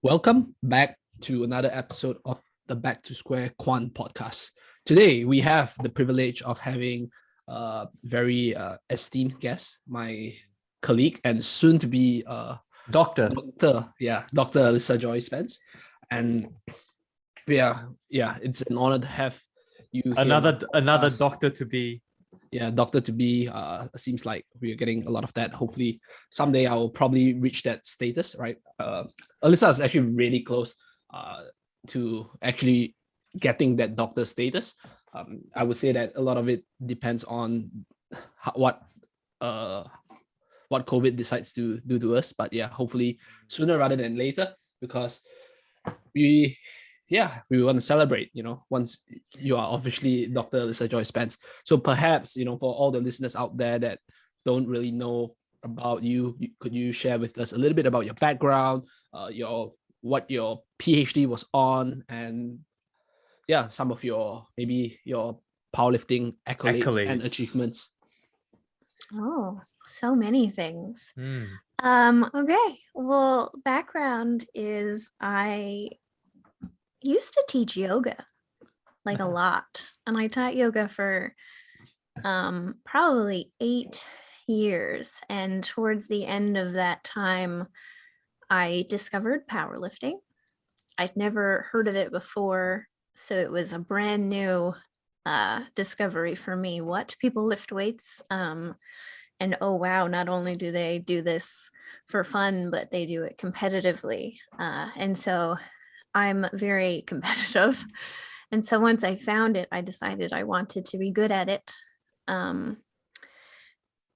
Welcome back to another episode of the Back to Square Quan podcast. Today, we have the privilege of having a very esteemed guest, my colleague and soon to be Doctor. Dr. Alyssa Joy-Spence. And it's an honor to have you here. Another doctor to be. Yeah, doctor to be. Seems like we're getting a lot of that. Hopefully someday I will probably reach that status, right? Alyssa is actually really close to actually getting that doctor status. I would say that a lot of it depends on what COVID decides to do to us, but yeah, hopefully sooner rather than later, because we want to celebrate, once you are officially Dr. Alyssa Joy-Spence. So perhaps, for all the listeners out there that don't really know about you, could you share with us a little bit about your background, what your PhD was on, and some of your powerlifting accolades and achievements? Oh, so many things. Okay. Well, background is I used to teach yoga like a lot, and I taught yoga for probably 8 years, and towards the end of that time I discovered powerlifting. I'd never heard of it before, so it was a brand new discovery for me. What? People lift weights, and oh wow, not only do they do this for fun, but they do it competitively, and so I'm very competitive. And so once I found it, I decided I wanted to be good at it.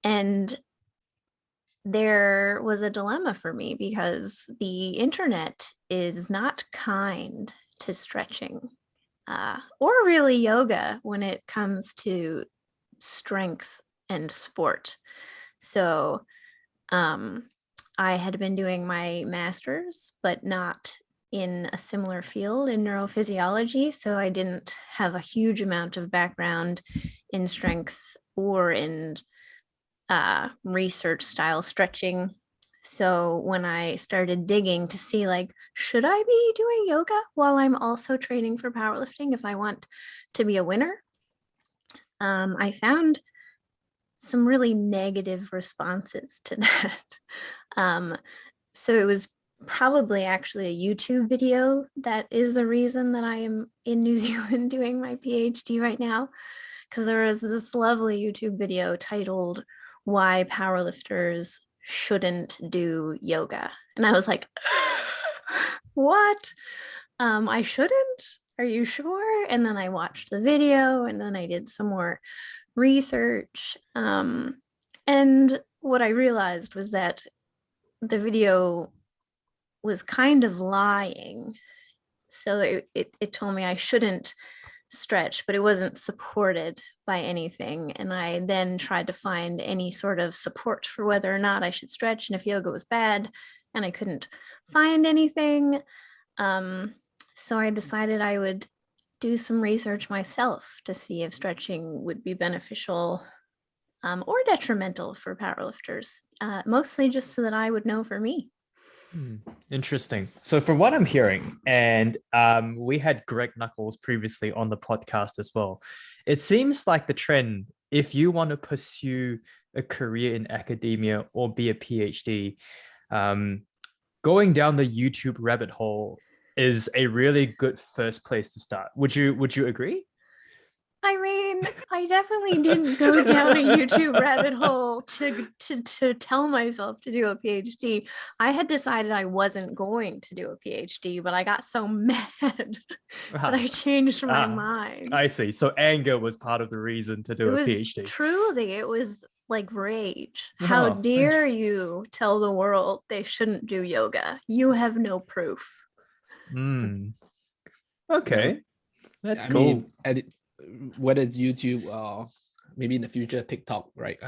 And there was a dilemma for me because the internet is not kind to stretching or really yoga when it comes to strength and sport. So I had been doing my master's, but not in a similar field in neurophysiology. So I didn't have a huge amount of background in strength or in research style stretching. So when I started digging to see, like, should I be doing yoga while I'm also training for powerlifting if I want to be a winner? I found some really negative responses to that. So it was probably actually a YouTube video that is the reason that I am in New Zealand doing my PhD right now, because there was this lovely YouTube video titled "Why Powerlifters Shouldn't Do Yoga," and I was like, what? I shouldn't? Are you sure? And then I watched the video, and then I did some more research, and what I realized was that the video was kind of lying. So it told me I shouldn't stretch, but it wasn't supported by anything. And I then tried to find any sort of support for whether or not I should stretch and if yoga was bad, and I couldn't find anything. So I decided I would do some research myself to see if stretching would be beneficial or detrimental for powerlifters, mostly just so that I would know for me. Interesting. So from what I'm hearing, and we had Greg Knuckles previously on the podcast as well, it seems like the trend, if you want to pursue a career in academia or be a PhD, going down the YouTube rabbit hole is a really good first place to start. Would you agree? I mean, I definitely didn't go down a YouTube rabbit hole to tell myself to do a PhD. I had decided I wasn't going to do a PhD, but I got so mad that I changed my mind. I see. So anger was part of the reason to do a PhD. Truly, it was like rage. How dare you tell the world they shouldn't do yoga? You have no proof. Okay. That's cool. Whether it's YouTube or maybe in the future TikTok, right?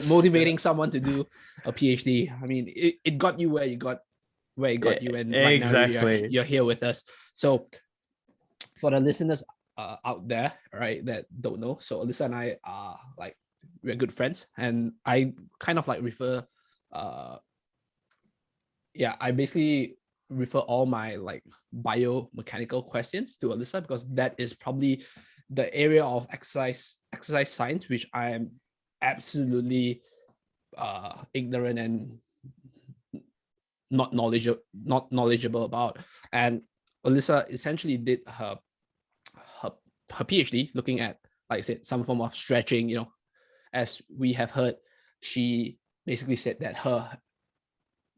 Motivating someone to do a PhD. I mean, it got you where it got you, and right now you're here with us. So for the listeners out there, right, that don't know, so Alyssa and I are we're good friends, and I kind of refer yeah, I basically refer all my like biomechanical questions to Alyssa, because that is probably the area of exercise science which I am absolutely ignorant and not knowledgeable about. And Alyssa essentially did her, her PhD looking at, like I said, some form of stretching. As we have heard, she basically said that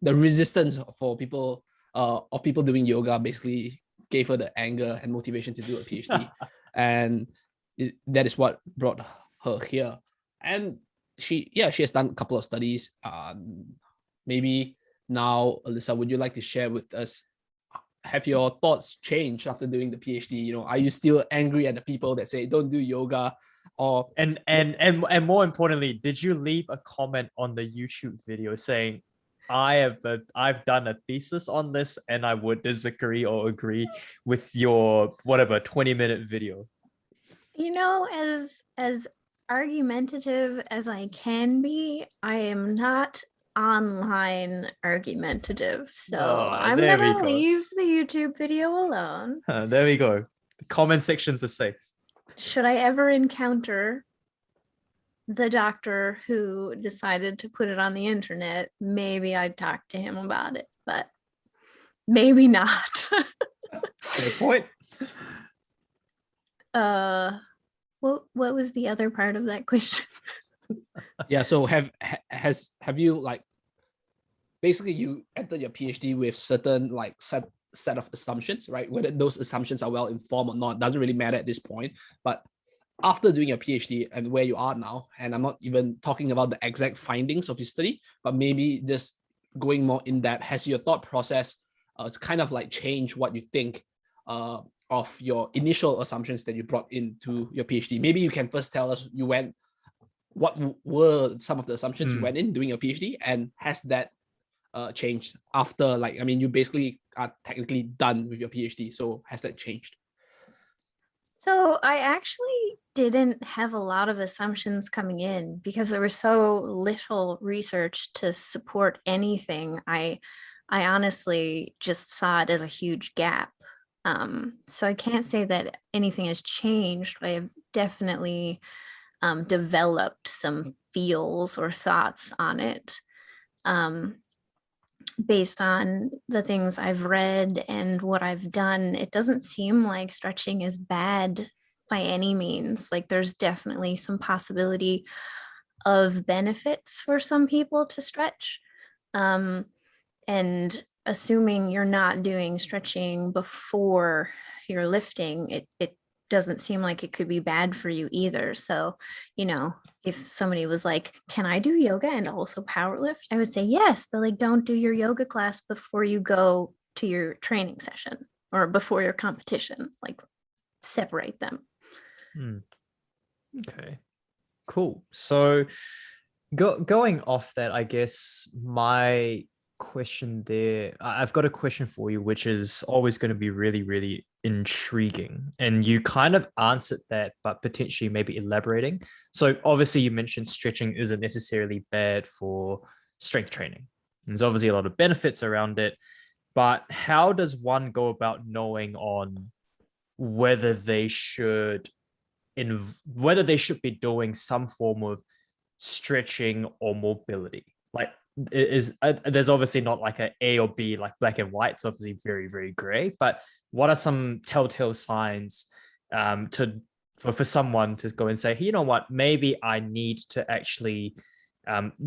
the resistance for people of people doing yoga basically gave her the anger and motivation to do a PhD. And that is what brought her here. And she has done a couple of studies. Maybe now, Alyssa, would you like to share with us, have your thoughts changed after doing the PhD? Are you still angry at the people that say don't do yoga? Or And more importantly, did you leave a comment on the YouTube video saying, I've done a thesis on this and I would disagree or agree with your whatever 20-minute video? As argumentative as I can be, I am not online argumentative. So I'm there we gonna go. leave the YouTube video alone. There we go. The comment sections are safe. Should I ever encounter the doctor who decided to put it on the internet, maybe I'd talk to him about it, but maybe not. Fair point. What was the other part of that question? Yeah, so have you, like, basically you entered your PhD with certain like set of assumptions, right? Whether those assumptions are well informed or not doesn't really matter at this point. But after doing your PhD and where you are now, and I'm not even talking about the exact findings of your study, but maybe just going more in depth, has your thought process kind of like change what you think of your initial assumptions that you brought into your PhD? Maybe you can first tell us what were some of the assumptions you went in doing your PhD, and has that changed after, like, I mean, you basically are technically done with your PhD, so has that changed? So I actually didn't have a lot of assumptions coming in because there was so little research to support anything. I honestly just saw it as a huge gap. So I can't say that anything has changed. I have definitely developed some feels or thoughts on it. Based on the things I've read and what I've done, it doesn't seem like stretching is bad by any means. Like, there's definitely some possibility of benefits for some people to stretch. And assuming you're not doing stretching before you're lifting, it doesn't seem like it could be bad for you either. So, if somebody was like, can I do yoga and also power lift? I would say yes, but like, don't do your yoga class before you go to your training session or before your competition. Like, separate them. Okay, cool. So going off that, I guess my question there, I've got a question for you, which is always going to be really, really intriguing. And you kind of answered that, but potentially maybe elaborating. So obviously you mentioned stretching isn't necessarily bad for strength training. There's obviously a lot of benefits around it, but how does one go about knowing on whether they should be doing some form of stretching or mobility? Like, there's obviously not like a or B, like black and white. It's obviously very, very gray. But what are some telltale signs for someone to go and say, hey, you know what, maybe I need to actually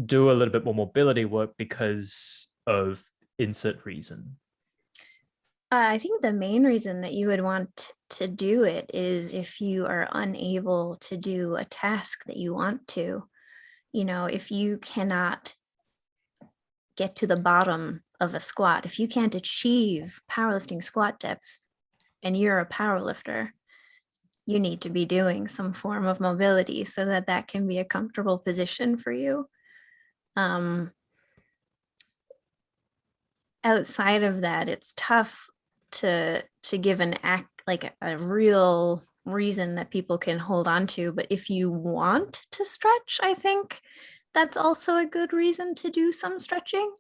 do a little bit more mobility work because of insert reason? I think the main reason that you would want to do it is if you are unable to do a task that you want to. If you cannot get to the bottom of a squat, if you can't achieve powerlifting squat depth and you're a powerlifter, you need to be doing some form of mobility so that that can be a comfortable position for you. Outside of that, it's tough to give an act, like a real reason that people can hold on to. But if you want to stretch, I think that's also a good reason to do some stretching.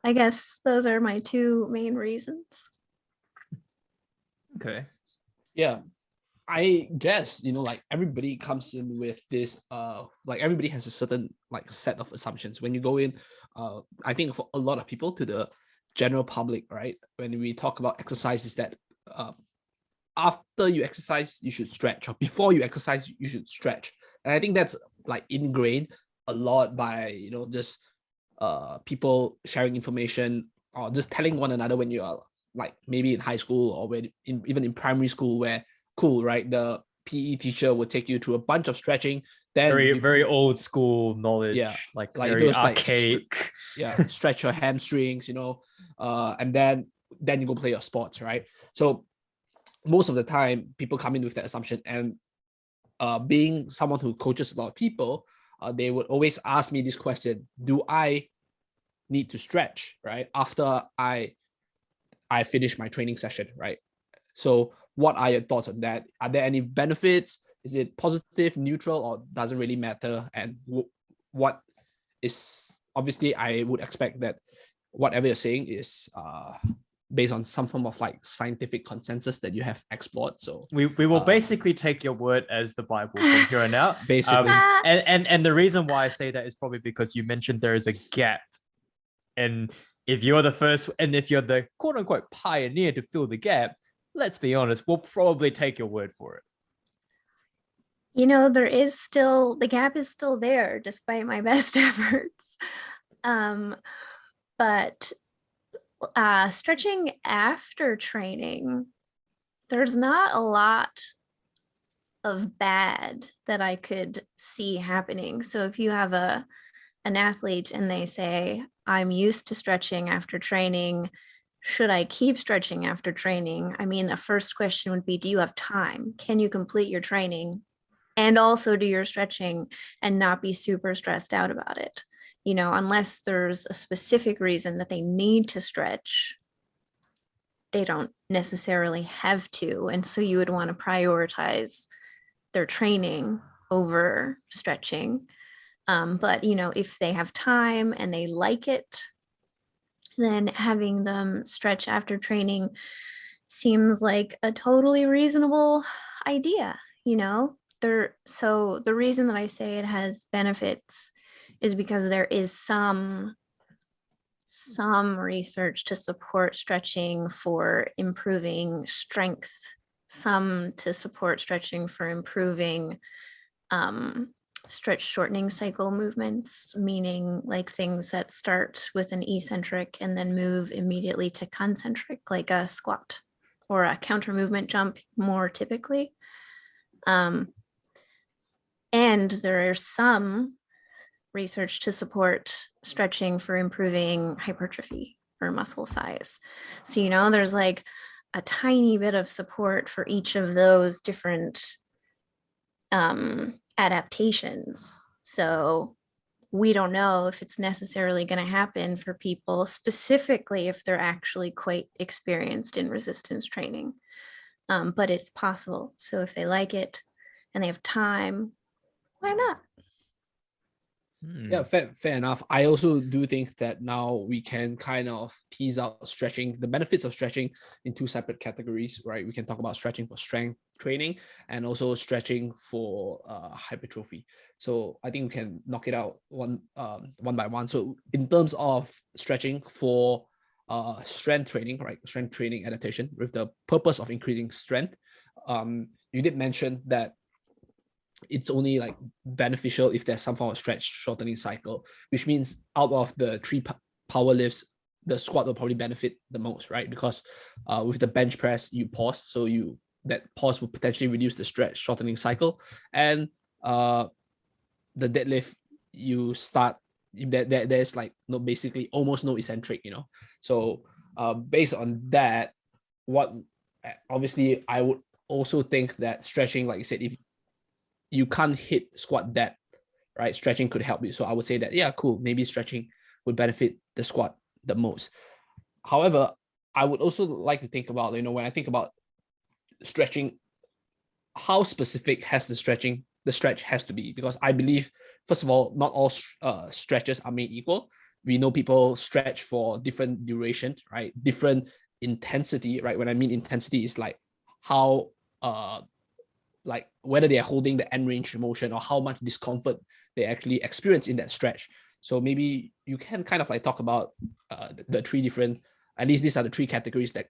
I guess those are my two main reasons. Okay. Yeah, I guess, like everybody comes in with this, like everybody has a certain like set of assumptions when you go in. I think for a lot of people, to the general public, right, when we talk about exercise, is that after you exercise you should stretch, or before you exercise you should stretch. And I think that's like ingrained a lot by just people sharing information, or just telling one another when you are like maybe in high school, or even in primary school, where cool, right, the PE teacher would take you through a bunch of stretching, then Very old school knowledge, yeah, like like very those like archaic. stretch your hamstrings, and then you go play your sports, right? So most of the time people come in with that assumption. And being someone who coaches a lot of people, they would always ask me this question: do I need to stretch, right, after I finish my training session, right? So what are your thoughts on that? Are there any benefits? Is it positive, neutral, or doesn't really matter? And what is, obviously I would expect that whatever you're saying is based on some form of like scientific consensus that you have explored. So We will basically take your word as the Bible from here on out. Basically. And the reason why I say that is probably because you mentioned there is a gap. And if you're the first, and if you're the quote unquote pioneer to fill the gap, let's be honest, we'll probably take your word for it. There is still, the gap is still there despite my best efforts. But stretching after training, there's not a lot of bad that I could see happening. So if you have an athlete and they say, I'm used to stretching after training, should I keep stretching after training? I mean, the first question would be, do you have time? Can you complete your training and also do your stretching and not be super stressed out about it? Unless there's a specific reason that they need to stretch, they don't necessarily have to. And so you would want to prioritize their training over stretching. But if they have time and they like it, then having them stretch after training seems like a totally reasonable idea. So the reason that I say it has benefits is because there is some research to support stretching for improving strength, some to support stretching for improving stretch shortening cycle movements, meaning like things that start with an eccentric and then move immediately to concentric, like a squat or a counter movement jump more typically. And there are some research to support stretching for improving hypertrophy or muscle size. So, there's like a tiny bit of support for each of those different adaptations. So we don't know if it's necessarily going to happen for people, specifically if they're actually quite experienced in resistance training. But it's possible. So if they like it and they have time, why not? Yeah, fair enough. I also do think that now we can kind of tease out stretching, the benefits of stretching, in two separate categories, right? We can talk about stretching for strength training and also stretching for hypertrophy. So I think we can knock it out one by one. So in terms of stretching for strength training, right? Strength training adaptation with the purpose of increasing strength. You did mention that it's only like beneficial if there's some form of stretch shortening cycle, which means out of the three power lifts, the squat will probably benefit the most, right? Because with the bench press, you pause, so that pause will potentially reduce the stretch shortening cycle. And the deadlift, you start, there's like basically almost no eccentric, So based on that, obviously I would also think that stretching, like you said, if you can't hit squat depth, right, stretching could help you. So I would say that, yeah, cool, maybe stretching would benefit the squat the most. However, I would also like to think about, when I think about stretching, how specific has the stretch has to be? Because I believe, first of all, not all stretches are made equal. we know people stretch for different duration, right? Different intensity, right? When I mean intensity, is like how like whether they are holding the end range motion or how much discomfort they actually experience in that stretch. So maybe you can kind of like talk about the three different, at least these are the three categories that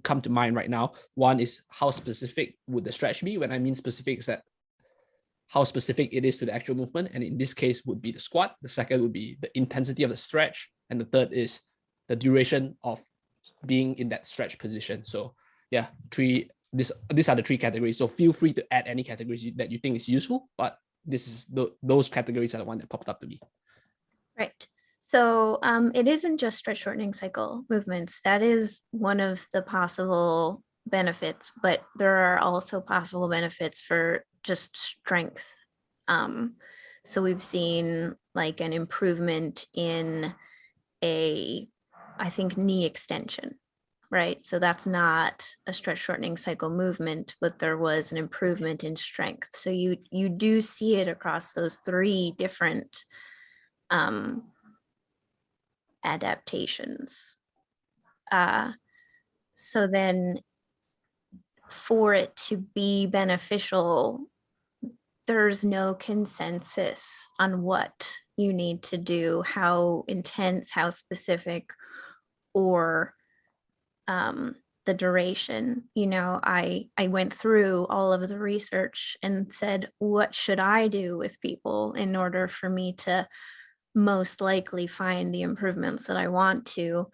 come to mind right now. One is how specific would the stretch be? When I mean specific, is that how specific it is to the actual movement. And in this case would be the squat. The second would be the intensity of the stretch. And the third is the duration of being in that stretch position. So yeah, these are the three categories. So feel free to add any categories that you think is useful, but this is those categories are the one that popped up to me. Right. So it isn't just stretch shortening cycle movements. That is one of the possible benefits, but there are also possible benefits for just strength. So we've seen like an improvement in I think, knee extension, right? So that's not a stretch shortening cycle movement, but there was an improvement in strength. So you do see it across those three different adaptations. So then for it to be beneficial, there's no consensus on what you need to do, how intense, how specific, or the duration. You know, I went through all of the research and said, what should I do with people in order for me to most likely find the improvements that I want to,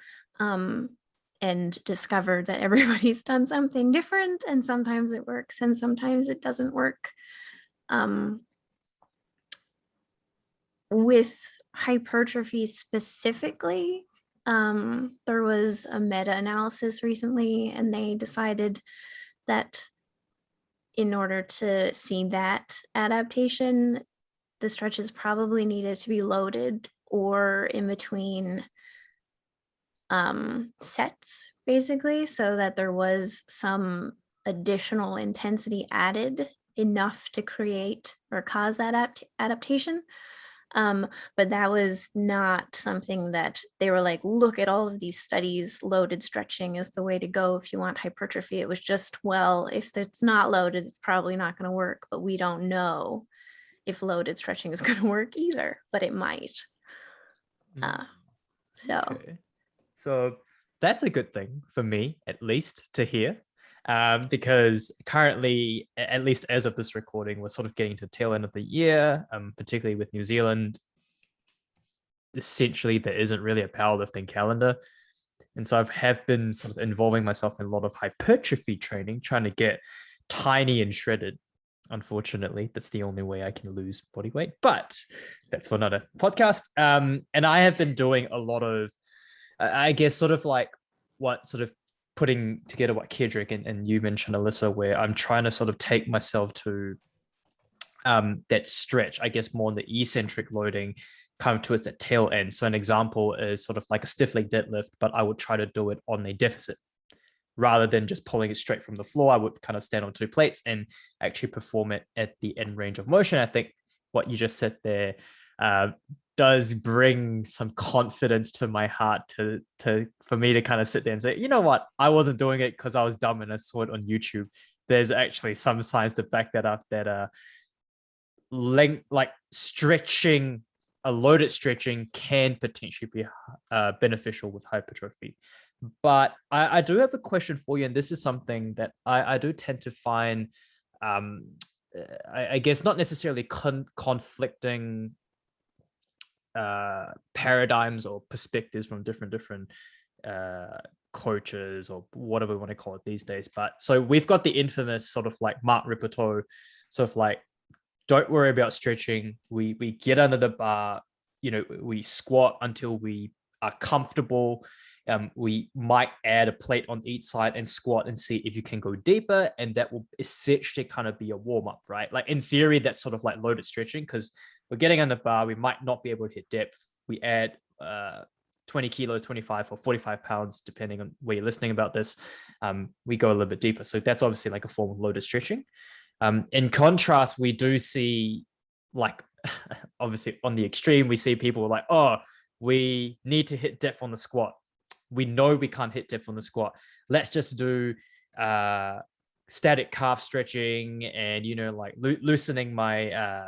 and discovered that everybody's done something different, and sometimes it works and sometimes it doesn't work. With hypertrophy specifically, there was a meta-analysis recently, and they decided that in order to see that adaptation, the stretches probably needed to be loaded or in between sets, basically, so that there was some additional intensity added enough to create or cause that adaptation. But that was not something that they were like, look at all of these studies, loaded stretching is the way to go if you want hypertrophy. It was just, well, if it's not loaded, it's probably not going to work, but we don't know if loaded stretching is going to work either, but it might. Okay. So that's a good thing for me, at least, to hear. Because currently, at least as of this recording, we're sort of getting to the tail end of the year, particularly with New Zealand. Essentially, there isn't really a powerlifting calendar. And so I have been sort of involving myself in a lot of hypertrophy training, trying to get tiny and shredded. Unfortunately, that's the only way I can lose body weight, but that's for another podcast. And I have been doing a lot of, I guess, sort of like what sort of putting together what Kedrick and you mentioned, Alyssa, where I'm trying to sort of take myself to that stretch, I guess more on the eccentric loading, kind of towards the tail end. So an example is sort of like a stiff leg deadlift, but I would try to do it on a deficit. Rather than just pulling it straight from the floor, I would kind of stand on two plates and actually perform it at the end range of motion. I think what you just said there does bring some confidence to my heart for me to kind of sit there and say, you know what, I wasn't doing it because I was dumb and I saw it on YouTube. There's actually some science to back that up, that like stretching, a loaded stretching can potentially be beneficial with hypertrophy. But I do have a question for you, and this is something that I do tend to find, I guess, not necessarily conflicting paradigms or perspectives from different coaches, or whatever we want to call it these days. But so we've got the infamous sort of like Mark Rippetoe, sort of like, don't worry about stretching. We get under the bar, you know, we squat until we are comfortable. We might add a plate on each side and squat and see if you can go deeper, and that will essentially kind of be a warm-up, right? Like in theory, that's sort of like loaded stretching, because we're getting on the bar, we might not be able to hit depth. We add 20 kilos, 25 or 45 pounds, depending on where you're listening about this. We go a little bit deeper. So that's obviously like a form of loaded stretching. In contrast, we do see, like, obviously on the extreme, we see people like, oh, we need to hit depth on the squat. We know we can't hit depth on the squat. Let's just do static calf stretching and, you know, like loosening my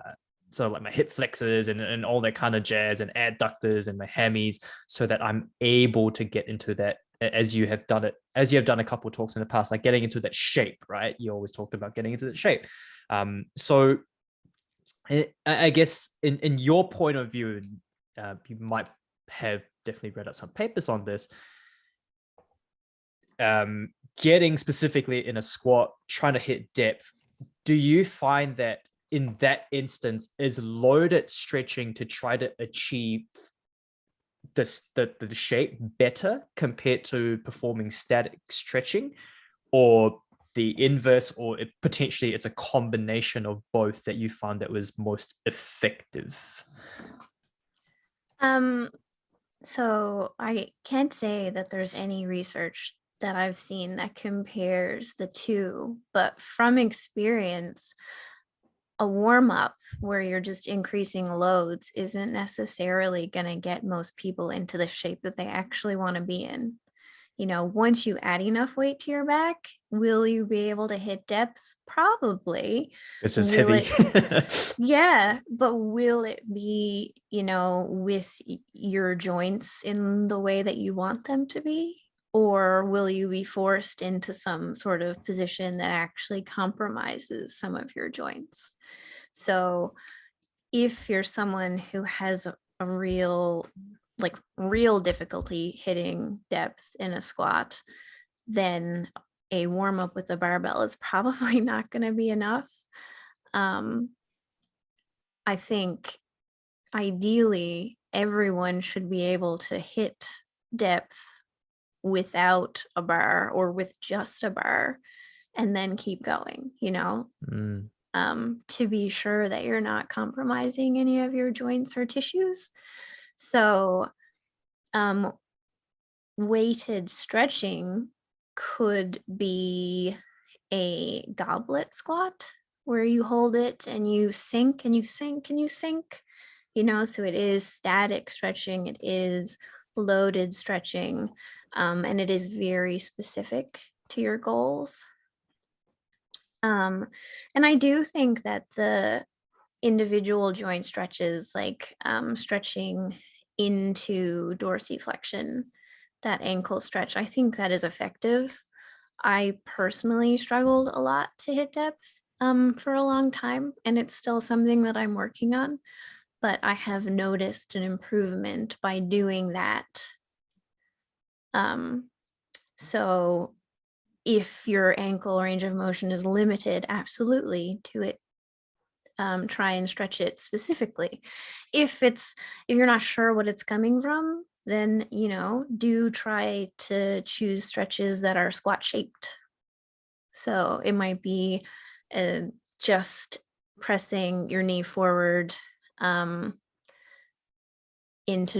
so like my hip flexors and all that kind of jazz, and adductors and my hammies, so that I'm able to get into that, as you have done a couple of talks in the past, like getting into that shape, right? You always talked about getting into that shape. So I guess in your point of view, you might have definitely read out some papers on this. Getting specifically in a squat, trying to hit depth, do you find that in that instance is loaded stretching to try to achieve the shape better compared to performing static stretching, or the inverse, or potentially it's a combination of both that you found that was most effective? So I can't say that there's any research that I've seen that compares the two, but from experience, a warm up where you're just increasing loads isn't necessarily going to get most people into the shape that they actually want to be in. You know, once you add enough weight to your back, will you be able to hit depths? Probably. It's just Will heavy. Yeah, but will it be, you know, with your joints in the way that you want them to be? Or will you be forced into some sort of position that actually compromises some of your joints? So if you're someone who has a real difficulty hitting depth in a squat, then a warm up with the barbell is probably not going to be enough. I think ideally everyone should be able to hit depth without a bar or with just a bar and then keep going, you know, to be sure that you're not compromising any of your joints or tissues. So weighted stretching could be a goblet squat where you hold it and you sink and you sink and you sink, you know, so it is static stretching, it is loaded stretching, and it is very specific to your goals. And I do think that the individual joint stretches, like stretching into dorsiflexion, that ankle stretch, I think that is effective. I personally struggled a lot to hit depth for a long time, and it's still something that I'm working on, but I have noticed an improvement by doing that. So if your ankle range of motion is limited, absolutely do it. Try and stretch it specifically. If you're not sure what it's coming from, then, you know, do try to choose stretches that are squat shaped. So it might be just pressing your knee forward into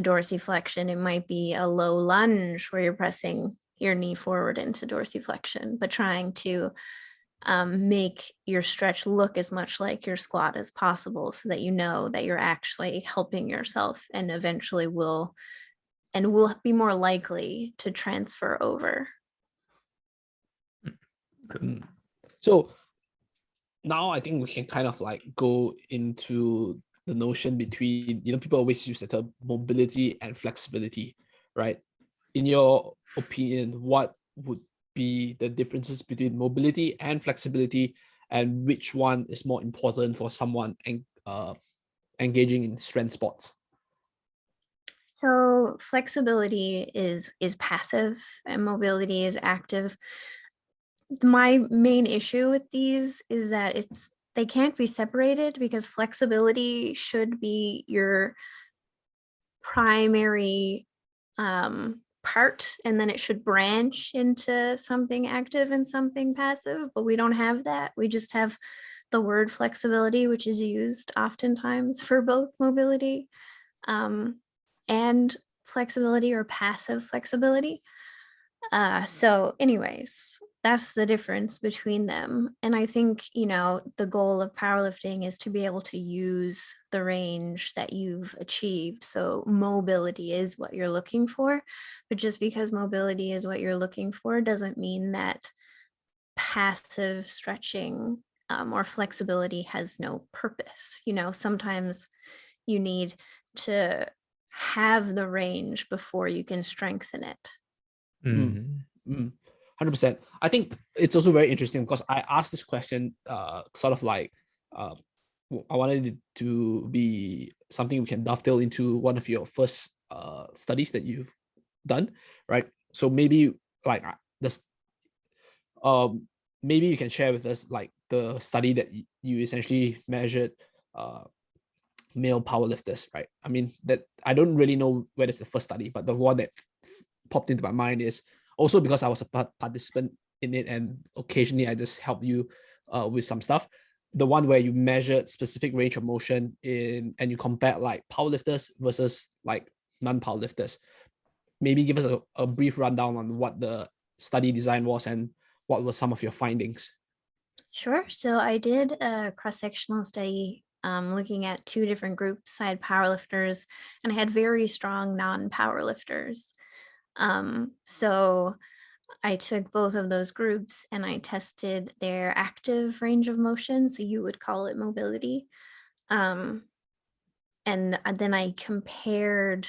dorsiflexion. It might be a low lunge where you're pressing your knee forward into dorsiflexion, but trying to make your stretch look as much like your squat as possible, so that you know that you're actually helping yourself and eventually will be more likely to transfer over. So now I think we can kind of like go into the notion between, you know, people always use the term mobility and flexibility, right? In your opinion, what would be the differences between mobility and flexibility, and which one is more important for someone engaging in strength sports? So flexibility is passive and mobility is active. My main issue with these is that they can't be separated, because flexibility should be your primary part, and then it should branch into something active and something passive, but we don't have that. We just have the word flexibility, which is used oftentimes for both mobility and flexibility or passive flexibility. So anyways, that's the difference between them. And I think, the goal of powerlifting is to be able to use the range that you've achieved. So mobility is what you're looking for. But just because mobility is what you're looking for doesn't mean that passive stretching or flexibility has no purpose. Sometimes you need to have the range before you can strengthen it. Mm. 100%. I think it's also very interesting because I asked this question sort of like I wanted it to be something we can dovetail into one of your first studies that you've done, right? So maybe like this maybe you can share with us like the study that you essentially measured male powerlifters, right? I mean, that I don't really know whether it's the first study, but the one that popped into my mind is also because I was a participant in it, and occasionally I just help you with some stuff. The one where you measured specific range of motion and you compare like powerlifters versus like non-powerlifters. Maybe give us a brief rundown on what the study design was and what were some of your findings. Sure. So I did a cross-sectional study looking at two different groups. I had powerlifters and I had very strong non-powerlifters. So I took both of those groups and I tested their active range of motion. So you would call it mobility. And then I compared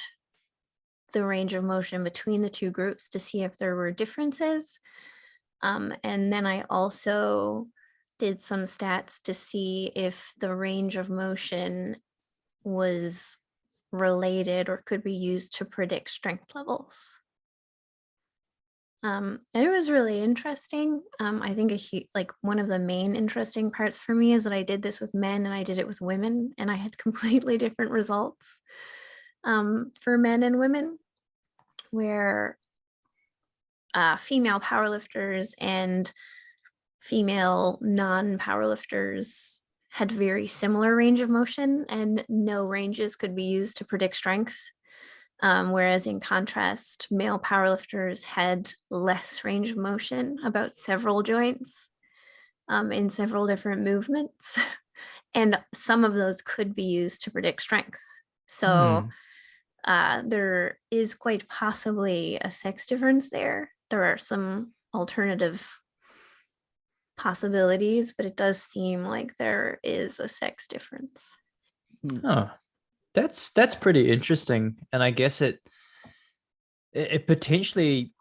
the range of motion between the two groups to see if there were differences. And then I also did some stats to see if the range of motion was related or could be used to predict strength levels. And it was really interesting. I think like one of the main interesting parts for me is that I did this with men and I did it with women, and I had completely different results for men and women, where female powerlifters and female non-powerlifters had very similar range of motion and no ranges could be used to predict strength. Whereas in contrast, male powerlifters had less range of motion about several joints in several different movements. And some of those could be used to predict strength. So there is quite possibly a sex difference there. There are some alternative possibilities, but it does seem like there is a sex difference. Oh, that's pretty interesting. And I guess it potentially,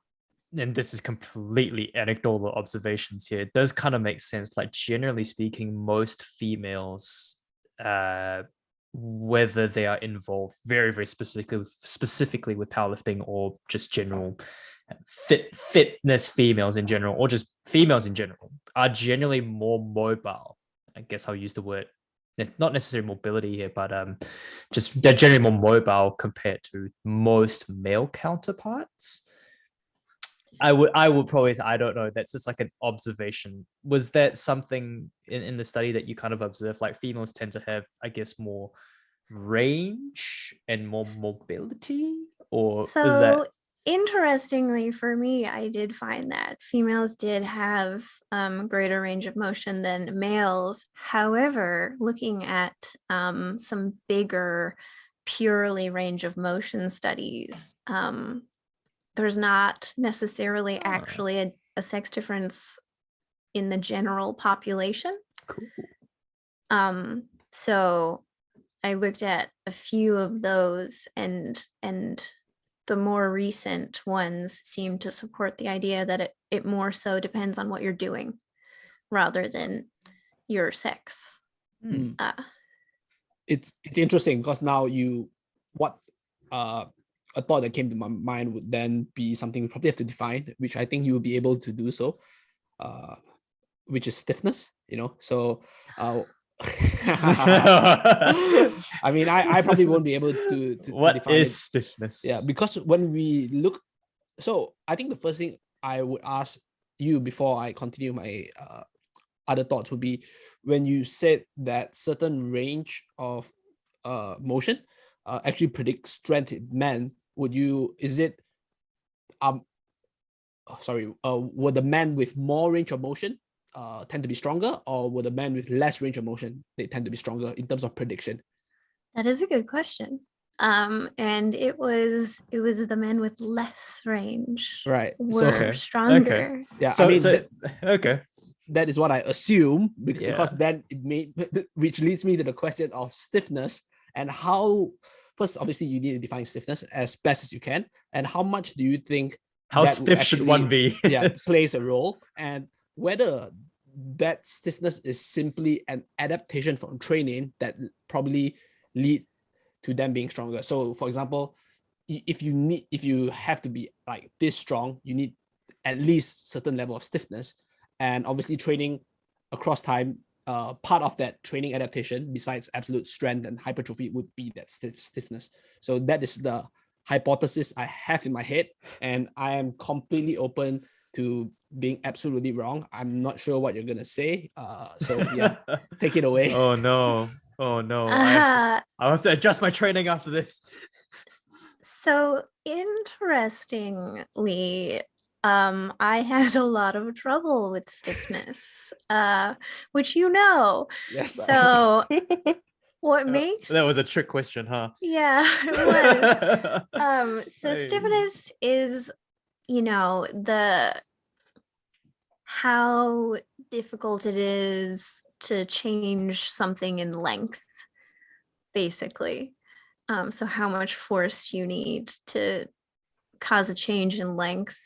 and this is completely anecdotal observations here, it does kind of make sense. Like generally speaking, most females, whether they are involved very, very specifically with powerlifting or just general fitness females in general, or just females in general, are generally more mobile. I guess I'll use the word, not necessarily mobility here, but just they're generally more mobile compared to most male counterparts. I would probably say, I don't know, that's just like an observation. Was that something in the study that you kind of observed, like females tend to have, I guess, more range and more mobility, or So is that interestingly for me, I did find that females did have greater range of motion than males. However, looking at some bigger purely range of motion studies, there's not necessarily actually a sex difference in the general population. cool? So I looked at a few of those, and the more recent ones seem to support the idea that it more so depends on what you're doing rather than your sex. It's interesting because now a thought that came to my mind would then be something we probably have to define, which I think you will be able to do so, which is stiffness, so I mean, I probably won't be able to what define is it. stiffness? Yeah, because when we look, so I think the first thing I would ask you before I continue my other thoughts would be, when you said that certain range of motion actually predicts strength in men, is it would the men with more range of motion tend to be stronger, or would the men with less range of motion, they tend to be stronger in terms of prediction? That is a good question. And it was the men with less range Right. were Okay. stronger. Yeah, So, I mean, okay. that is what I assume, Yeah. because then which leads me to the question of stiffness and how. First, obviously, you need to define stiffness as best as you can, and how much do you think How that stiff should one be? plays a role, and whether that stiffness is simply an adaptation from training that probably lead to them being stronger. So, for example, if you have to be like this strong, you need at least certain level of stiffness, and obviously training across time. Part of that training adaptation, besides absolute strength and hypertrophy, would be that stiffness. So that is the hypothesis I have in my head, and I am completely open to being absolutely wrong. I'm not sure what you're gonna say. So yeah, take it away. Oh no! I'll have to adjust my training after this. So interestingly, I had a lot of trouble with stiffness, which Yes. So what makes that was a trick question, huh? Yeah, it was. So Hey. stiffness is, how difficult it is to change something in length, basically. So how much force you need to cause a change in length,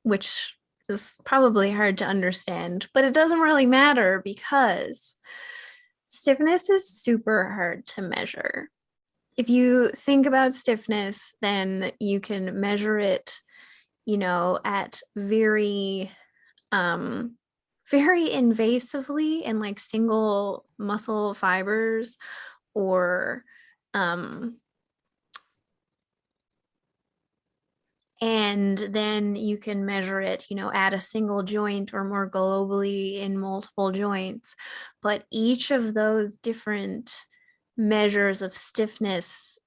which is probably hard to understand, but it doesn't really matter because stiffness is super hard to measure. If you think about stiffness, then you can measure it, at very invasively in like single muscle fibers, or and then you can measure it, at a single joint or more globally in multiple joints. But each of those different measures of stiffness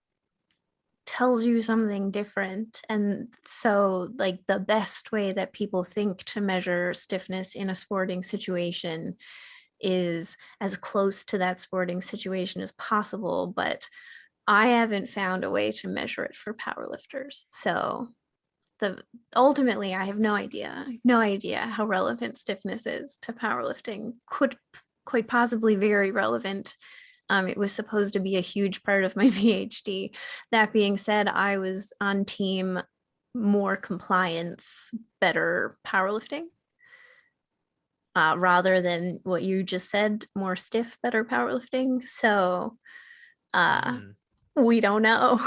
tells you something different. And so like the best way that people think to measure stiffness in a sporting situation is as close to that sporting situation as possible, but I haven't found a way to measure it for powerlifters. So ultimately I have no idea how relevant stiffness is to powerlifting. Could quite possibly very relevant. It was supposed to be a huge part of my PhD. That being said, I was on team more compliance, better powerlifting, rather than what you just said, more stiff, better powerlifting. So we don't know.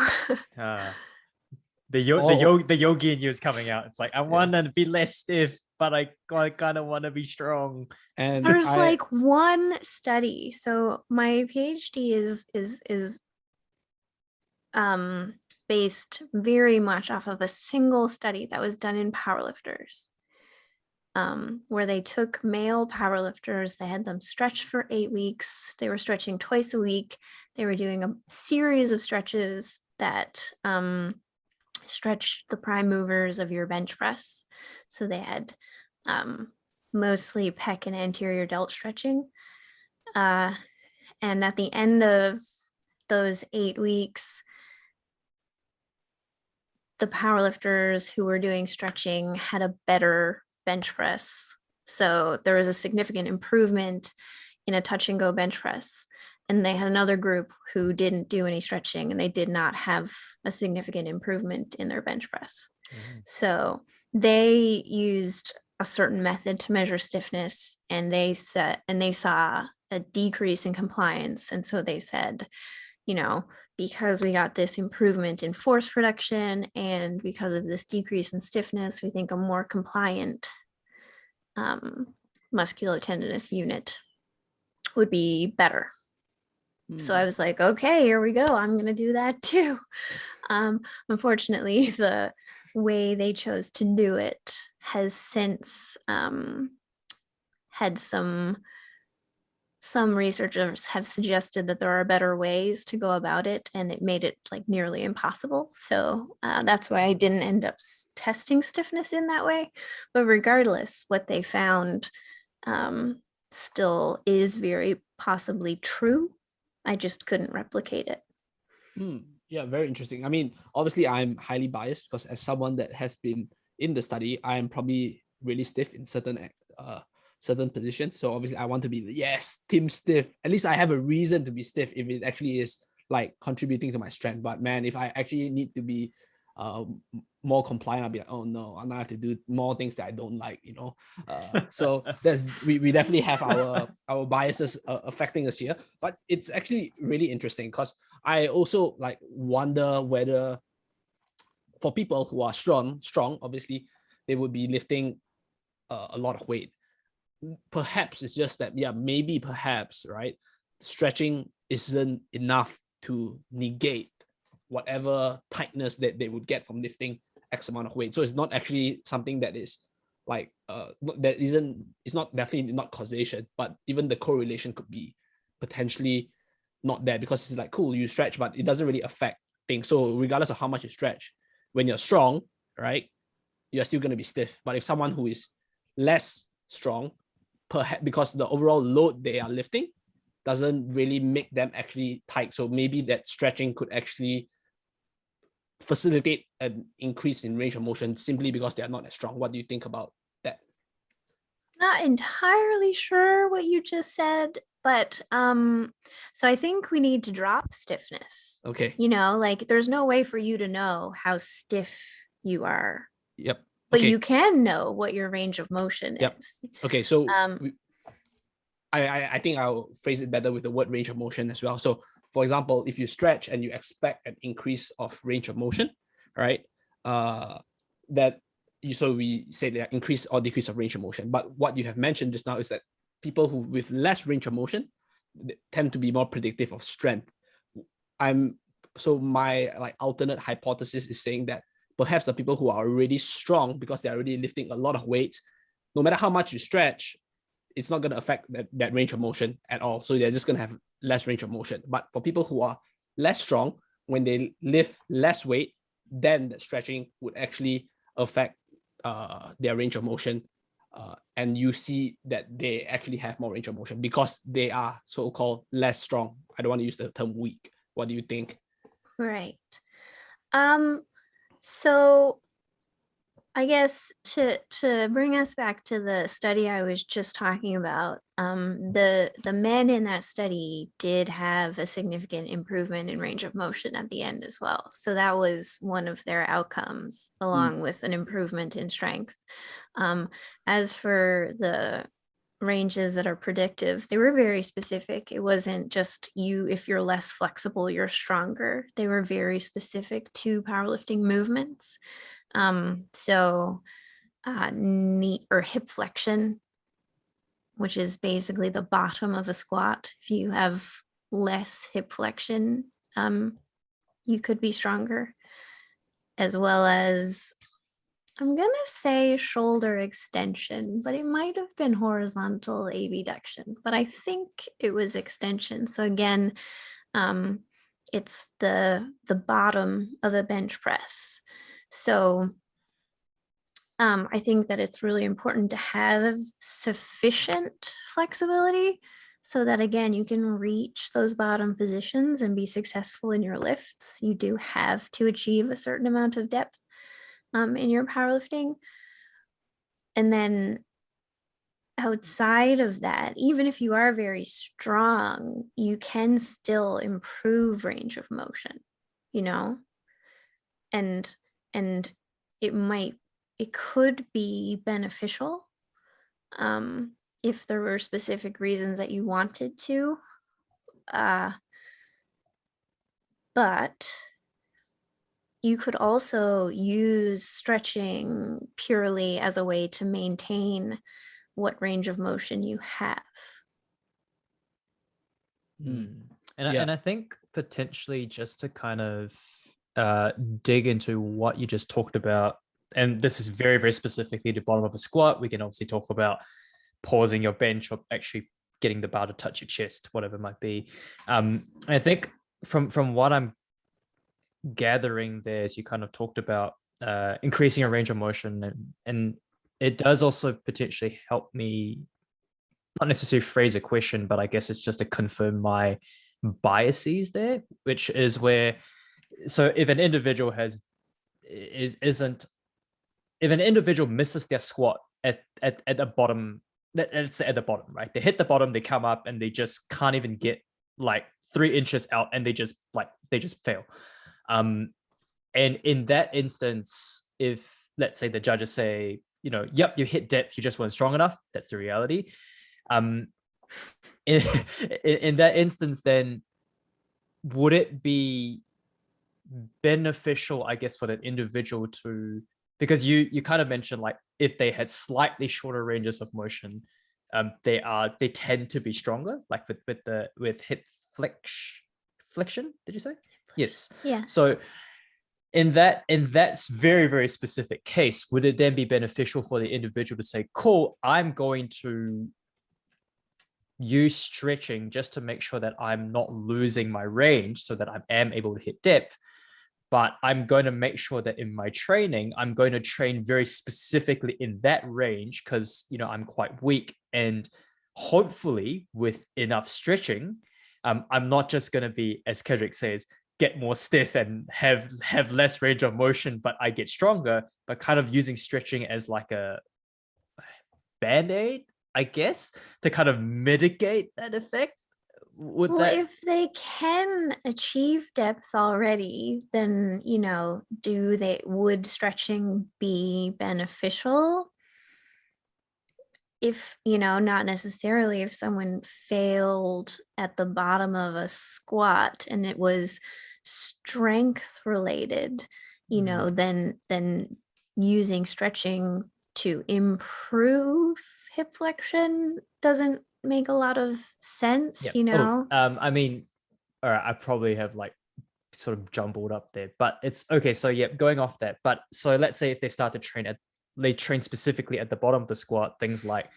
The yogi in you is coming out. It's like, I want to be less stiff, but I kind of want to be strong. And there's like one study. So my PhD is based very much off of a single study that was done in powerlifters, where they took male powerlifters, they had them stretch for 8 weeks. They were stretching twice a week. They were doing a series of stretches that stretched the prime movers of your bench press. So they had mostly pec and anterior delt stretching. And at the end of those 8 weeks, the powerlifters who were doing stretching had a better bench press. So there was a significant improvement in a touch and go bench press. And they had another group who didn't do any stretching, and they did not have a significant improvement in their bench press. So they used a certain method to measure stiffness, and they saw a decrease in compliance. And so they said, because we got this improvement in force production and because of this decrease in stiffness, we think a more compliant musculotendinous unit would be better. So I was like, okay, here we go. I'm going to do that too. Unfortunately, the way they chose to do it has since had some some researchers have suggested that there are better ways to go about it, and it made it like nearly impossible. So that's why I didn't end up testing stiffness in that way. But regardless, what they found still is very possibly true. I just couldn't replicate it. Yeah, very interesting. I mean, obviously, I'm highly biased because as someone that has been in the study, I am probably really stiff in certain positions. So obviously, I want to be yes, team stiff. At least I have a reason to be stiff if it actually is like contributing to my strength. But man, if I actually need to be more compliant, I'll be like, oh no, I'm gonna have to do more things that I don't like, you know. So we definitely have our biases affecting us here. But it's actually really interesting because I also like wonder whether for people who are strong, obviously they would be lifting a lot of weight. Perhaps it's just that, yeah, maybe perhaps, right, stretching isn't enough to negate whatever tightness that they would get from lifting X amount of weight. So it's not actually something that is like it's not definitely not causation, but even the correlation could be potentially not there, because it's like, cool, you stretch, but it doesn't really affect things. So regardless of how much you stretch, when you're strong, right, you're still going to be stiff. But if someone who is less strong, perhaps because the overall load they are lifting doesn't really make them actually tight, so maybe that stretching could actually facilitate an increase in range of motion simply because they are not as strong. What do you think about that? Not entirely sure what you just said, but so I think we need to drop stiffness. Okay. You know, like there's no way for you to know how stiff you are. Yep. But okay. you can know what your range of motion is. Okay, so I think I'll phrase it better with the word range of motion as well. So for example, if you stretch and you expect an increase of range of motion, right? So we say that increase or decrease of range of motion. But what you have mentioned just now is that people who with less range of motion tend to be more predictive of strength. So my like alternate hypothesis is saying that perhaps the people who are already strong because they're already lifting a lot of weight, no matter how much you stretch, it's not going to affect that range of motion at all. So they're just going to have less range of motion. But for people who are less strong, when they lift less weight, then the stretching would actually affect their range of motion. And you see that they actually have more range of motion because they are so-called less strong. I don't want to use the term weak. What do you think? Right. So I guess to bring us back to the study I was just talking about, the men in that study did have a significant improvement in range of motion at the end as well. So that was one of their outcomes, along with an improvement in strength. As for the ranges that are predictive, they were very specific. It wasn't just if you're less flexible, you're stronger. They were very specific to powerlifting movements. So knee or hip flexion, which is basically the bottom of a squat. If you have less hip flexion, you could be stronger, as well as, I'm gonna say shoulder extension, but it might have been horizontal abduction, but I think it was extension. So again, it's the bottom of a bench press. So I think that it's really important to have sufficient flexibility so that, again, you can reach those bottom positions and be successful in your lifts. You do have to achieve a certain amount of depth in your powerlifting. And then outside of that, even if you are very strong, you can still improve range of motion, you know? And it could be beneficial if there were specific reasons that you wanted to. But you could also use stretching purely as a way to maintain what range of motion you have. And I think potentially just to kind of dig into what you just talked about, and this is very, very specifically the bottom of a squat. We can obviously talk about pausing your bench or actually getting the bar to touch your chest, whatever it might be. I think from what I'm gathering there, as you kind of talked about increasing your range of motion, and it does also potentially help me not necessarily phrase a question, but I guess it's just to confirm my biases there, which is where, so if an individual isn't if an individual misses their squat at the bottom, let's say at the bottom, right? They hit the bottom, they come up and they just can't even get like 3 inches out, and they just fail. And in that instance, if let's say the judges say, yep, you hit depth, you just weren't strong enough, that's the reality. In that instance, then would it be beneficial, I guess, for that individual to, because you kind of mentioned like if they had slightly shorter ranges of motion, they tend to be stronger, like with hip flexion. Did you say? Yes. Yeah. So in that's very, very specific case, would it then be beneficial for the individual to say, cool, I'm going to use stretching just to make sure that I'm not losing my range so that I am able to hit depth, but I'm going to make sure that in my training, I'm going to train very specifically in that range because, I'm quite weak, and hopefully with enough stretching, I'm not just going to be, as Kedrick says, get more stiff and have less range of motion, but I get stronger, but kind of using stretching as like a band-aid, I guess, to kind of mitigate that effect. If they can achieve depth already, then would stretching be beneficial? If not necessarily. If someone failed at the bottom of a squat and it was strength related, then using stretching to improve hip flexion doesn't make a lot of sense. I mean, all right, I probably have like sort of jumbled up there, but it's okay. So yeah, going off that, but so let's say if they start to they train specifically at the bottom of the squat, things like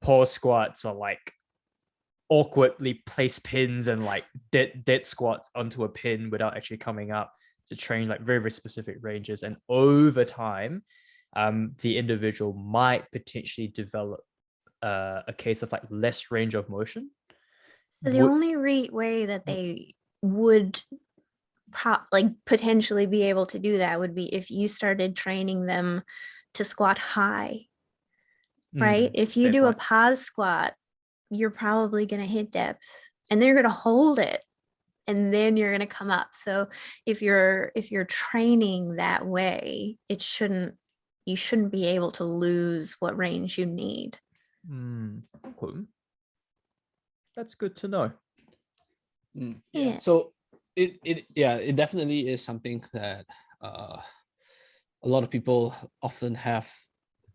pause squats or like awkwardly place pins and like dead squats onto a pin without actually coming up, to train like very, very specific ranges. And over time, the individual might potentially develop a case of like less range of motion. So the only way that they would potentially be able to do that would be if you started training them to squat high, right? If you do a pause squat, you're probably going to hit depth and they're going to hold it, and then you're going to come up. So if you're training that way, you shouldn't be able to lose what range you need. Cool. That's good to know. Yeah. So it definitely is something that a lot of people often have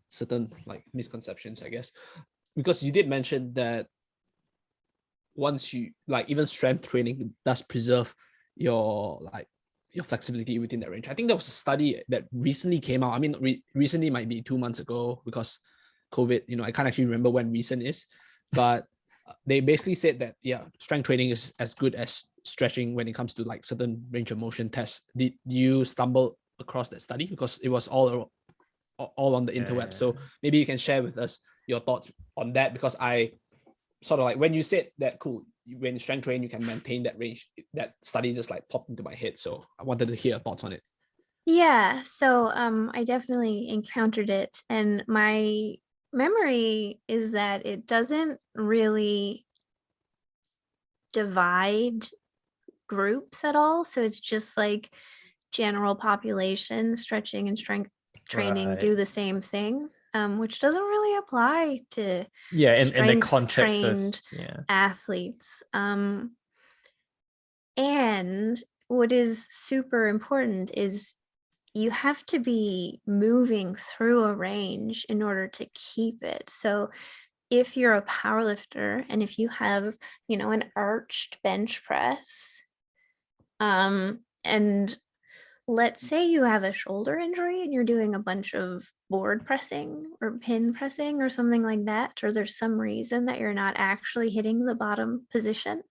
certain like misconceptions, I guess, because you did mention that once you like, even strength training does preserve your flexibility within that range. I think there was a study that recently came out. I mean, recently might be 2 months ago because COVID, I can't actually remember when recent is, but they basically said that, strength training is as good as stretching when it comes to like certain range of motion tests. Did you stumble across that study? Because it was all on the interweb. So maybe you can share with us your thoughts on that, because I sort of like, when you said that, cool, when strength train, you can maintain that range, that study just like popped into my head. So I wanted to hear your thoughts on it. Yeah. So I definitely encountered it, and my memory is that it doesn't really divide groups at all. So it's just like general population stretching and strength training do the same thing, which doesn't really apply to in the context trained athletes. And what is super important is you have to be moving through a range in order to keep it. So if you're a powerlifter and if you have, an arched bench press, and let's say you have a shoulder injury and you're doing a bunch of board pressing or pin pressing or something like that, or there's some reason that you're not actually hitting the bottom position,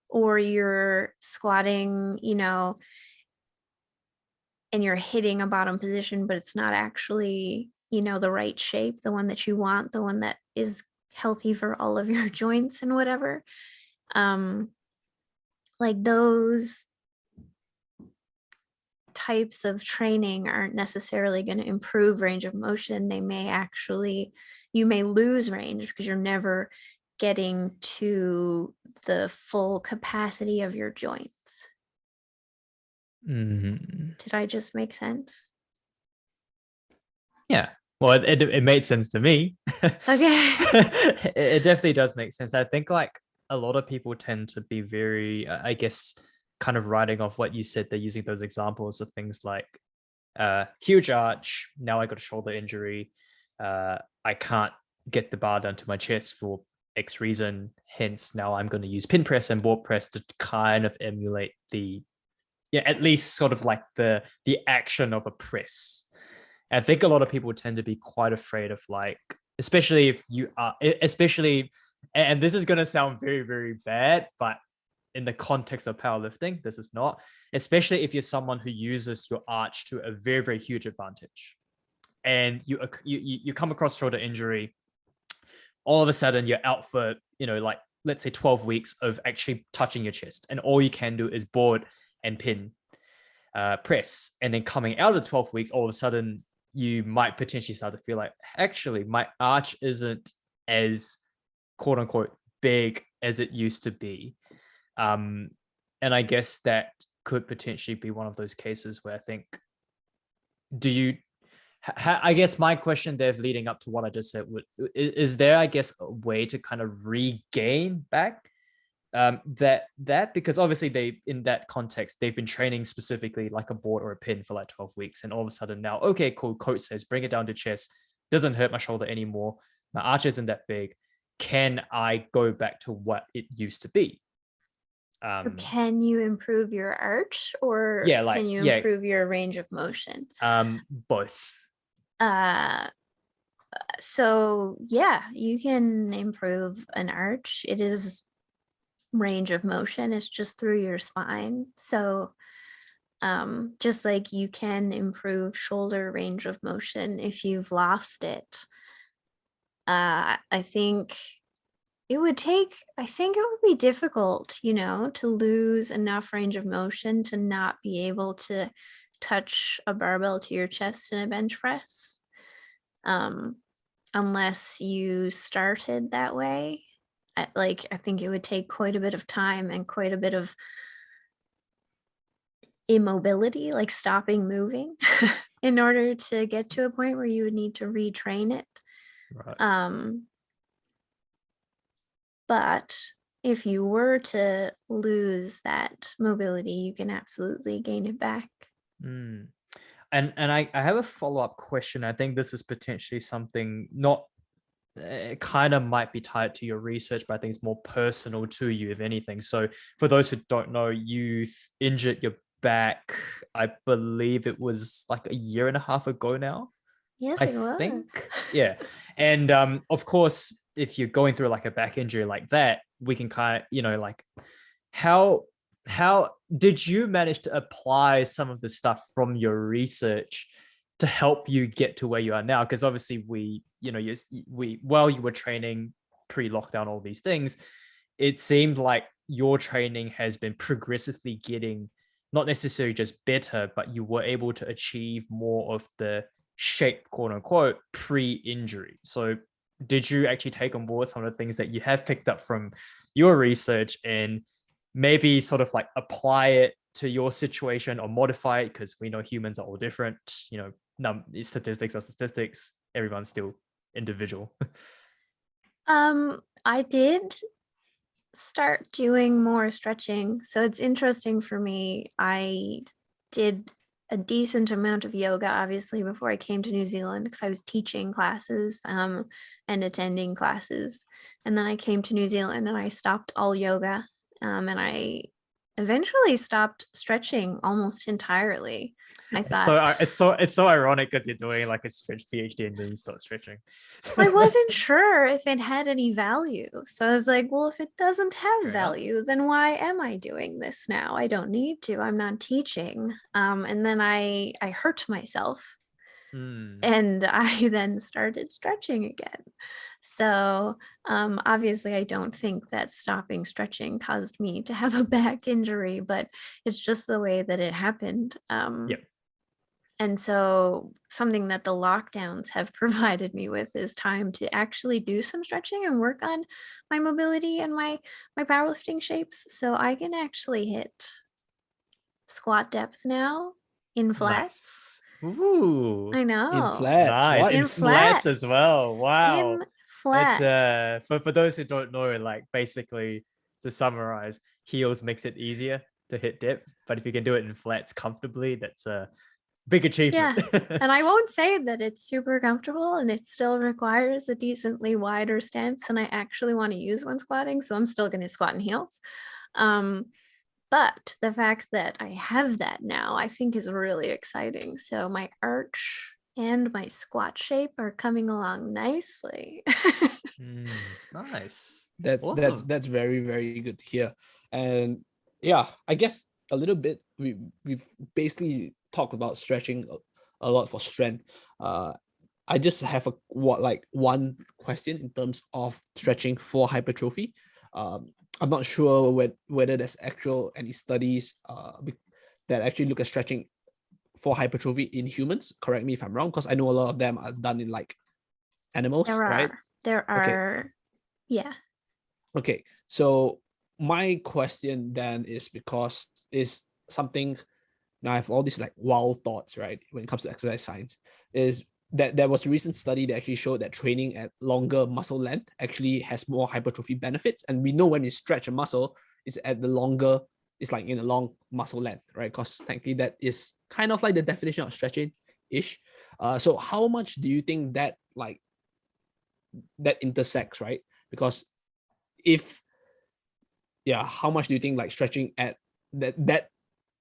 or you're squatting, and you're hitting a bottom position, but it's not actually, the right shape, the one that you want, the one that is healthy for all of your joints and whatever. Like those types of training aren't necessarily going to improve range of motion. You may lose range because you're never getting to the full capacity of your joints. Did I just make sense? Yeah. Well, it made sense to me. Okay. It definitely does make sense. I think like a lot of people tend to be very, I guess, kind of writing off what you said. They're using those examples of things like huge arch. Now I got a shoulder injury. I can't get the bar down to my chest for X reason. Hence, now I'm going to use pin press and board press to kind of emulate at least sort of like the action of a press. And I think a lot of people tend to be quite afraid of like, especially if you are, and this is going to sound very, very bad, but in the context of powerlifting, this is not, especially if you're someone who uses your arch to a very, very huge advantage. And you come across shoulder injury, all of a sudden you're out for, like let's say 12 weeks of actually touching your chest. And all you can do is board and pin press. And then coming out of the 12 weeks, all of a sudden you might potentially start to feel like, actually, my arch isn't as quote unquote big as it used to be. And I guess that could potentially be one of those cases where I think, I guess my question there leading up to what I just said, is there, I guess, a way to kind of regain back that because obviously in that context, they've been training specifically like a board or a pin for like 12 weeks. And all of a sudden now, okay, cool. Coach says, bring it down to chest. Doesn't hurt my shoulder anymore. My arch isn't that big. Can I go back to what it used to be? Can you improve your arch, or can you improve your range of motion? Both. So yeah, you can improve an arch. It is range of motion. It's just through your spine. So just like you can improve shoulder range of motion if you've lost it. I think it would be difficult, to lose enough range of motion to not be able to touch a barbell to your chest in a bench press. Unless you started that way. I think it would take quite a bit of time and quite a bit of immobility, like stopping moving in order to get to a point where you would need to retrain it. Right. But if you were to lose that mobility, you can absolutely gain it back. And I have a follow-up question. I think this is potentially something not, it kind of might be tied to your research, but I think it's more personal to you, if anything. So for those who don't know, you injured your back, I believe it was like a year and a half ago now. Yes, I think. Yeah. And of course, if you're going through like a back injury like that, we can kind of, like how did you manage to apply some of the stuff from your research to help you get to where you are now? Because obviously while you were training pre-lockdown, all these things, it seemed like your training has been progressively getting not necessarily just better, but you were able to achieve more of the shape, quote unquote, pre-injury. So did you actually take on board some of the things that you have picked up from your research and maybe sort of like apply it to your situation or modify it? Because we know humans are all different, statistics are statistics, everyone's still individual. I did start doing more stretching. So it's interesting for me. I did a decent amount of yoga, obviously, before I came to New Zealand, because I was teaching classes and attending classes. And then I came to New Zealand and I stopped all yoga. And I eventually stopped stretching almost entirely. I It's thought so ironic because you're doing like a stretch PhD and then you start stretching. I wasn't sure if it had any value. So I was like, well, if it doesn't have Fair enough. value, then why am I doing this now? I don't need to. I'm not teaching. And then I hurt myself and I then started stretching again. So obviously, I don't think that stopping stretching caused me to have a back injury, but it's just the way that it happened. Yep. And so something that the lockdowns have provided me with is time to actually do some stretching and work on my mobility and my powerlifting shapes. So I can actually hit squat depth now in flats. Nice. Ooh. I In know. flats, Nice. what? In In flats as flats. well. Wow. In It's flats. for those who don't know, like basically to summarize, heels makes it easier to hit depth, but if you can do it in flats comfortably, that's a big achievement. Yeah. And I won't say that it's super comfortable and it still requires a decently wider stance. And I actually want to use when squatting. So I'm still going to squat in heels. But the fact that I have that now, I think is really exciting. So my arch and my squat shape are coming along nicely. Nice. That's Awesome. that's very, very good to hear. And yeah, I guess a little bit we've basically talked about stretching a lot for strength. I just have one question in terms of stretching for hypertrophy. I'm not sure whether there's any studies that actually look at stretching for hypertrophy in humans. Correct me if I'm wrong, because I know a lot of them are done in like animals, right? There Okay. are, yeah. Okay. So my question then is something now I have all these like wild thoughts, right? When it comes to exercise science, is that there was a recent study that actually showed that training at longer muscle length actually has more hypertrophy benefits. And we know when you stretch a muscle, it's at the longer, it's like in a long muscle length, right? Because technically that is kind of like the definition of stretching ish. So how much do you think that intersects, right? Because if how much do you think like stretching at that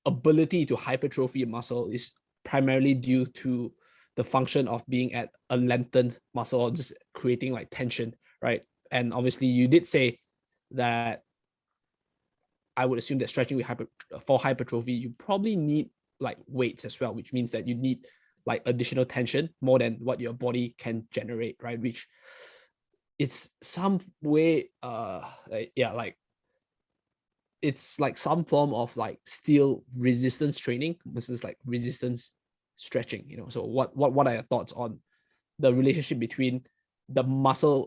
ability to hypertrophy a muscle is primarily due to the function of being at a lengthened muscle or just creating like tension, right? And obviously you did say that I would assume that stretching for hypertrophy, you probably need like weights as well, which means that you need like additional tension more than what your body can generate, right? Which it's some way it's like some form of like steel resistance training versus like resistance stretching, so what are your thoughts on the relationship between the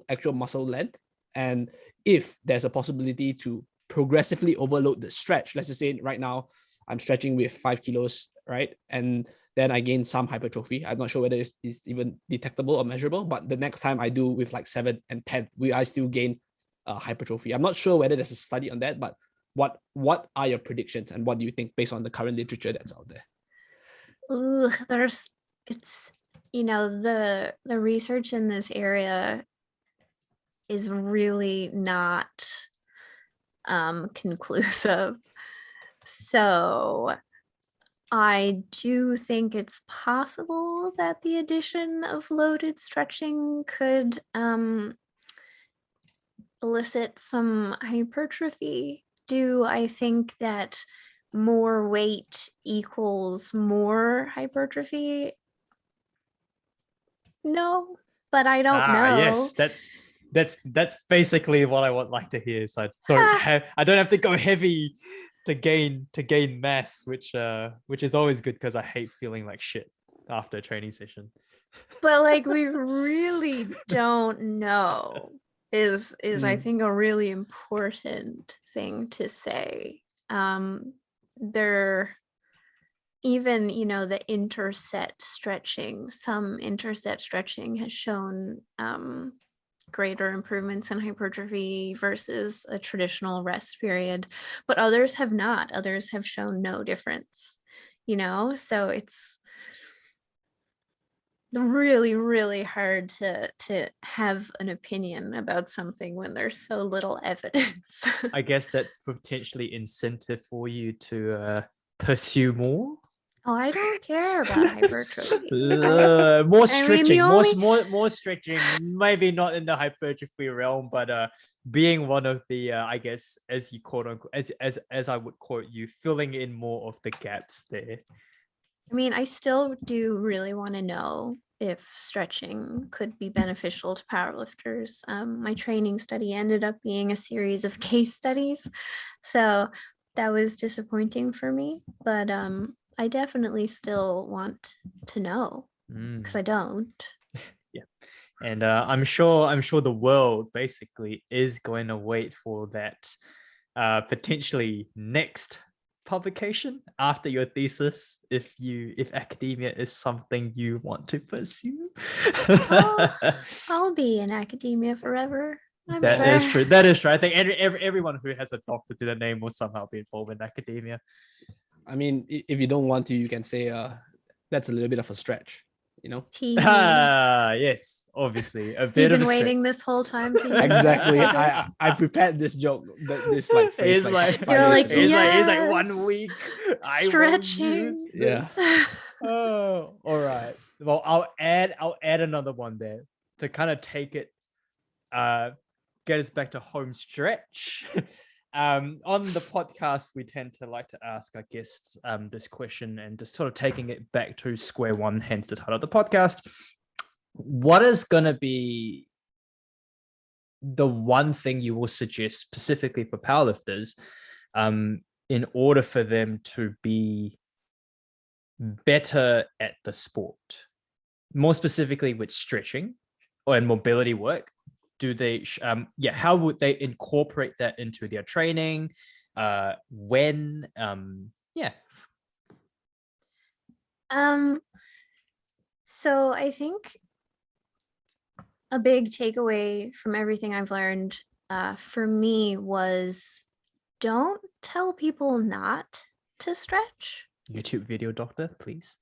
actual muscle length, and if there's a possibility to progressively overload the stretch? Let's just say right now I'm stretching with 5 kilos, right? And then I gain some hypertrophy. I'm not sure whether it's even detectable or measurable, but the next time I do with like 7 and 10, I still gain hypertrophy. I'm not sure whether there's a study on that, but what are your predictions and what do you think based on the current literature that's out there? Ooh, it's the research in this area is really not conclusive. So I do think it's possible that the addition of loaded stretching could elicit some hypertrophy. Do I think that more weight equals more hypertrophy? No, but I don't know. Yes, that's basically what I would like to hear. So I don't have to go heavy to gain mass, which is always good because I hate feeling like shit after a training session. But like we really don't know is I think a really important thing to say. There even the interset stretching, some interset stretching has shown greater improvements in hypertrophy versus a traditional rest period, but others have not. Others have shown no difference, so it's really, really hard to have an opinion about something when there's so little evidence. I guess that's potentially incentive for you to pursue more. Oh, I don't care about hypertrophy. More I mean, stretching, the only more stretching. Maybe not in the hypertrophy realm, but being one of the I guess, as you quote unquote, as I would quote you, filling in more of the gaps there. I mean, I still do really want to know if stretching could be beneficial to powerlifters. My training study ended up being a series of case studies, so that was disappointing for me. But I definitely still want to know because I don't. Yeah, and I'm sure the world basically is going to wait for that potentially next publication after your thesis if academia is something you want to pursue. I'll be in academia forever. I'm That sure. is true. That is true. I think everyone who has a doctor to their name will somehow be involved in academia. I mean, if you don't want to, you can say that's a little bit of a stretch, you know. Yes, obviously a You've bit of been a stretch. waiting this whole time to use Exactly. that. I prepared this joke, this like phrase He's like like, 5 You're years like, ago. he's like yes, 1 week. I will stretching. use Yeah. this. Oh, all right. Well, I'll add another one there to kind of take it, get us back to home stretch. On the podcast, we tend to like to ask our guests this question and just sort of taking it back to square one, hence the title of the podcast. What is going to be the one thing you will suggest specifically for powerlifters in order for them to be better at the sport? More specifically with stretching or mobility work, do they how would they incorporate that into their training? When So I think a big takeaway from everything I've learned for me was don't tell people not to stretch. YouTube video doctor, please.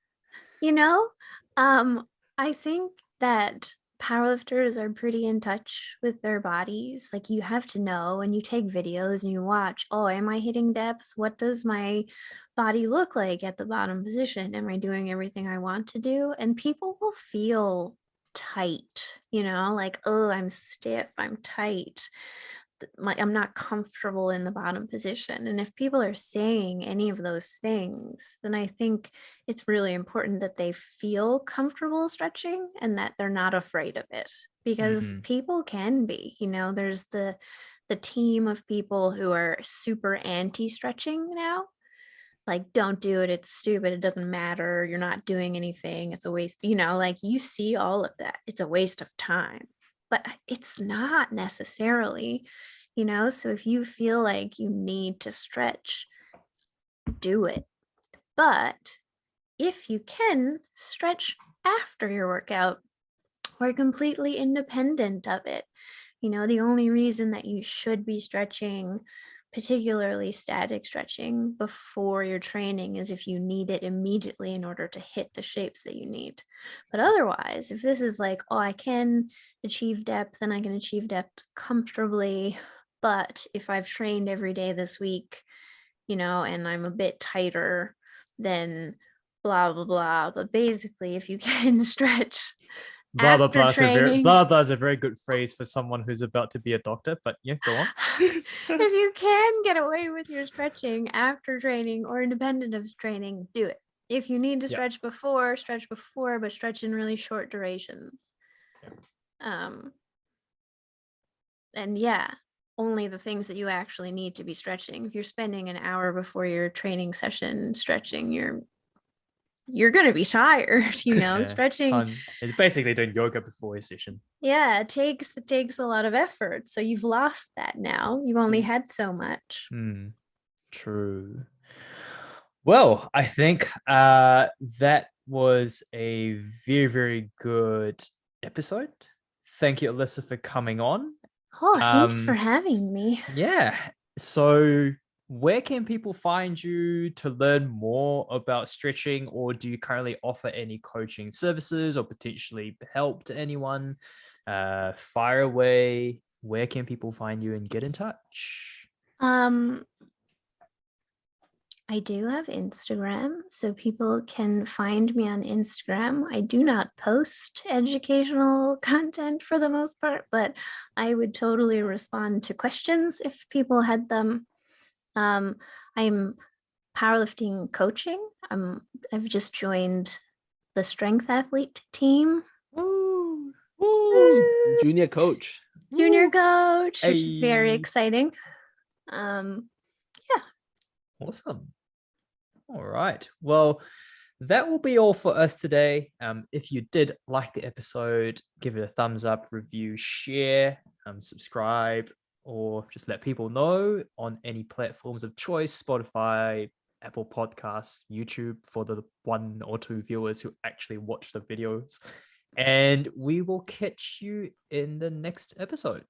You know, I think that powerlifters are pretty in touch with their bodies. Like you have to know when you take videos and you watch, oh, am I hitting depth? What does my body look like at the bottom position? Am I doing everything I want to do? And people will feel tight, like, oh, I'm stiff, I'm tight. I'm not comfortable in the bottom position. And if people are saying any of those things, then I think it's really important that they feel comfortable stretching and that they're not afraid of it, because people can be, there's the team of people who are super anti-stretching now. Like, don't do it, it's stupid, it doesn't matter, you're not doing anything, it's a waste, like you see all of that, it's a waste of time. But it's not necessarily, so if you feel like you need to stretch, do it. But if you can, stretch after your workout or completely independent of it. The only reason that you should be stretching, particularly static stretching, before your training is if you need it immediately in order to hit the shapes that you need. But otherwise, if this is like, oh, I can achieve depth and I can achieve depth comfortably, but if I've trained every day this week, and I'm a bit tighter, then blah, blah, blah. But basically, if you can stretch Blah blah after blah. training, Blah blah is a very good phrase for someone who's about to be a doctor. But yeah, go on. if you can get away with your stretching after training or independent of training, do it. If you need to stretch before, but stretch in really short durations. And only the things that you actually need to be stretching. If you're spending an hour before your training session stretching, you're going to be tired, stretching. It's basically doing yoga before a session. Yeah, it takes a lot of effort. So you've lost that now. You've only had so much. True. Well, I think that was a very, very good episode. Thank you, Alyssa, for coming on. Oh, thanks for having me. Yeah. So where can people find you to learn more about stretching, or do you currently offer any coaching services or potentially help to anyone? Fire away. Where can people find you and get in touch? I do have Instagram, so people can find me on Instagram. I do not post educational content for the most part, but I would totally respond to questions if people had them. I'm powerlifting coaching. I've just joined the strength athlete team. Woo! Woo! Junior coach. Junior Woo! coach, which is very Hey. exciting. Awesome. All right. Well, that will be all for us today. If you did like the episode, give it a thumbs up, review, share, subscribe, or just let people know on any platforms of choice, Spotify, Apple Podcasts, YouTube, for the 1 or 2 viewers who actually watch the videos. And we will catch you in the next episode.